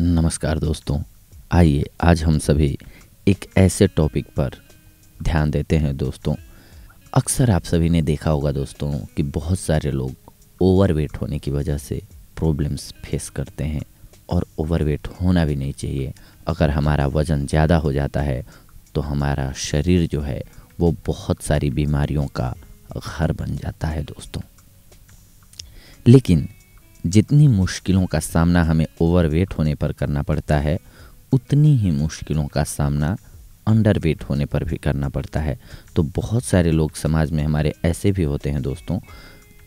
नमस्कार दोस्तों। आइए आज हम सभी एक ऐसे टॉपिक पर ध्यान देते हैं दोस्तों। अक्सर आप सभी ने देखा होगा दोस्तों कि बहुत सारे लोग ओवरवेट होने की वजह से प्रॉब्लम्स फेस करते हैं और ओवरवेट होना भी नहीं चाहिए। अगर हमारा वज़न ज़्यादा हो जाता है तो हमारा शरीर जो है वो बहुत सारी बीमारियों का घर बन जाता है दोस्तों। लेकिन जितनी मुश्किलों का सामना हमें ओवरवेट होने पर करना पड़ता है, उतनी ही मुश्किलों का सामना अंडरवेट होने पर भी करना पड़ता है। तो बहुत सारे लोग समाज में हमारे ऐसे भी होते हैं दोस्तों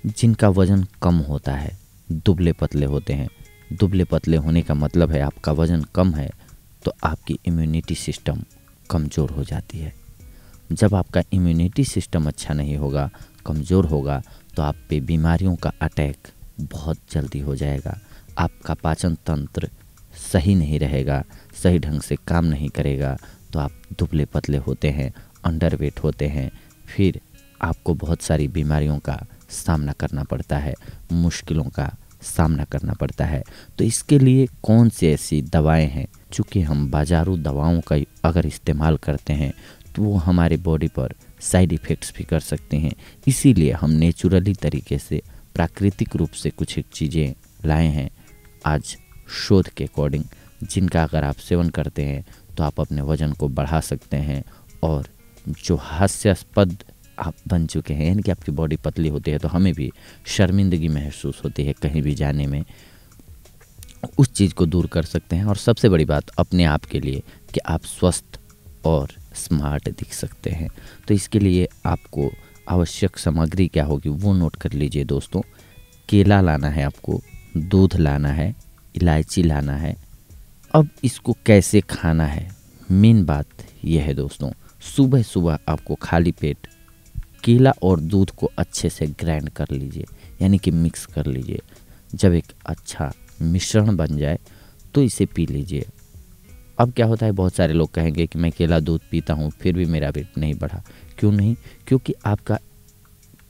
जिनका वज़न कम होता है, दुबले पतले होते हैं। दुबले पतले होने का मतलब है आपका वज़न कम है तो आपकी इम्यूनिटी सिस्टम कमज़ोर हो जाती है। जब आपका इम्यूनिटी सिस्टम अच्छा नहीं होगा, कमज़ोर होगा, तो आप पे बीमारियों का अटैक बहुत जल्दी हो जाएगा। आपका पाचन तंत्र सही नहीं रहेगा, सही ढंग से काम नहीं करेगा, तो आप दुबले पतले होते हैं, अंडरवेट होते हैं। फिर आपको बहुत सारी बीमारियों का सामना करना पड़ता है, मुश्किलों का सामना करना पड़ता है। तो इसके लिए कौन सी ऐसी दवाएं हैं, चूँकि हम बाज़ारू दवाओं का अगर इस्तेमाल करते हैं तो वो हमारे बॉडी पर साइड इफ़ेक्ट्स भी कर सकते हैं। इसीलिए हम नेचुरली तरीके से, प्राकृतिक रूप से कुछ एक चीज़ें लाए हैं आज शोध के अकॉर्डिंग, जिनका अगर आप सेवन करते हैं तो आप अपने वज़न को बढ़ा सकते हैं। और जो हास्यास्पद आप बन चुके हैं, यानी कि आपकी बॉडी पतली होती है तो हमें भी शर्मिंदगी महसूस होती है कहीं भी जाने में, उस चीज़ को दूर कर सकते हैं। और सबसे बड़ी बात अपने आप के लिए कि आप स्वस्थ और स्मार्ट दिख सकते हैं। तो इसके लिए आपको आवश्यक सामग्री क्या होगी वो नोट कर लीजिए दोस्तों। केला लाना है आपको, दूध लाना है, इलायची लाना है। अब इसको कैसे खाना है, मेन बात यह है दोस्तों, सुबह सुबह आपको खाली पेट केला और दूध को अच्छे से ग्राइंड कर लीजिए, यानी कि मिक्स कर लीजिए। जब एक अच्छा मिश्रण बन जाए तो इसे पी लीजिए। अब क्या होता है, बहुत सारे लोग कहेंगे कि मैं केला दूध पीता हूँ फिर भी मेरा वेट नहीं बढ़ा। क्यों नहीं? क्योंकि आपका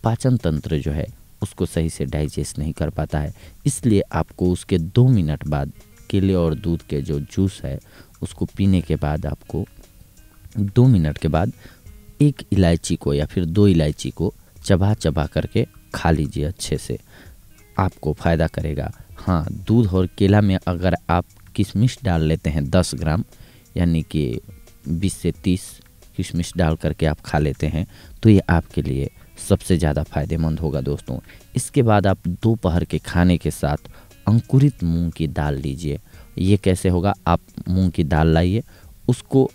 पाचन तंत्र जो है उसको सही से डाइजेस्ट नहीं कर पाता है। इसलिए आपको उसके 2 मिनट बाद केले और दूध के जो जूस है उसको पीने के बाद आपको 2 मिनट के बाद एक इलायची को या फिर 2 इलायची को चबा चबा करके खा लीजिए अच्छे से, आपको फ़ायदा करेगा। हाँ, दूध और केला में अगर आप किशमिश डाल लेते हैं 10 ग्राम, यानी कि 20 से 30 किशमिश डाल करके आप खा लेते हैं तो ये आपके लिए सबसे ज़्यादा फ़ायदेमंद होगा दोस्तों। इसके बाद आप दोपहर के खाने के साथ अंकुरित मूंग की दाल लीजिए। ये कैसे होगा, आप मूंग की दाल लाइए, उसको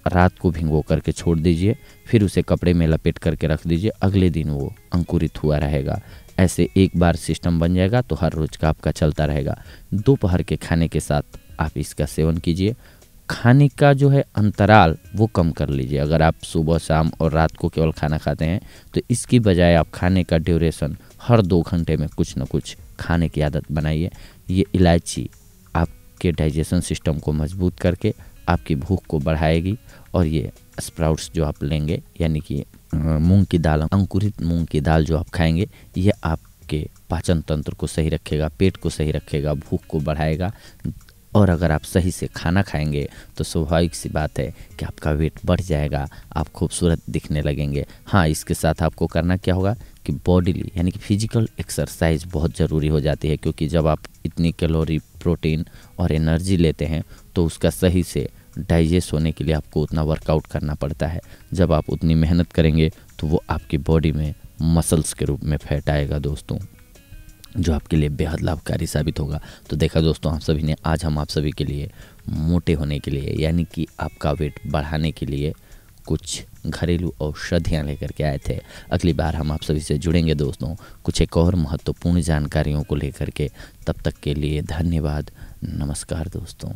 रात को भिगो करके छोड़ दीजिए, फिर उसे कपड़े में लपेट करके रख दीजिए। अगले दिन वो अंकुरित हुआ रहेगा। ऐसे एक बार सिस्टम बन जाएगा तो हर रोज़ का आपका चलता रहेगा। दोपहर के खाने के साथ आप इसका सेवन कीजिए। खाने का जो है अंतराल वो कम कर लीजिए। अगर आप सुबह शाम और रात को केवल खाना खाते हैं तो इसकी बजाय आप खाने का ड्यूरेशन हर 2 घंटे में कुछ न कुछ खाने की आदत बनाइए। ये इलायची आपके डाइजेशन सिस्टम को मजबूत करके आपकी भूख को बढ़ाएगी। और ये स्प्राउट्स जो आप लेंगे, यानी कि मूंग की दाल, अंकुरित मूंग की दाल जो आप खाएंगे, ये आपके पाचन तंत्र को सही रखेगा, पेट को सही रखेगा, भूख को बढ़ाएगा। और अगर आप सही से खाना खाएंगे तो स्वाभाविक सी बात है कि आपका वेट बढ़ जाएगा, आप खूबसूरत दिखने लगेंगे। हाँ, इसके साथ आपको करना क्या होगा कि बॉडीली, यानी कि फिजिकल एक्सरसाइज बहुत ज़रूरी हो जाती है। क्योंकि जब आप इतनी कैलोरी, प्रोटीन और एनर्जी लेते हैं तो उसका सही से डाइजेस्ट होने के लिए आपको उतना वर्कआउट करना पड़ता है। जब आप उतनी मेहनत करेंगे तो वो आपकी बॉडी में मसल्स के रूप में फैट आएगा दोस्तों, जो आपके लिए बेहद लाभकारी साबित होगा। तो देखा दोस्तों, आप सभी ने, आज हम आप सभी के लिए मोटे होने के लिए, यानी कि आपका वेट बढ़ाने के लिए कुछ घरेलू औषधियाँ लेकर के आए थे। अगली बार हम आप सभी से जुड़ेंगे दोस्तों कुछ एक और महत्वपूर्ण जानकारियों को लेकर के। तब तक के लिए धन्यवाद। नमस्कार दोस्तों।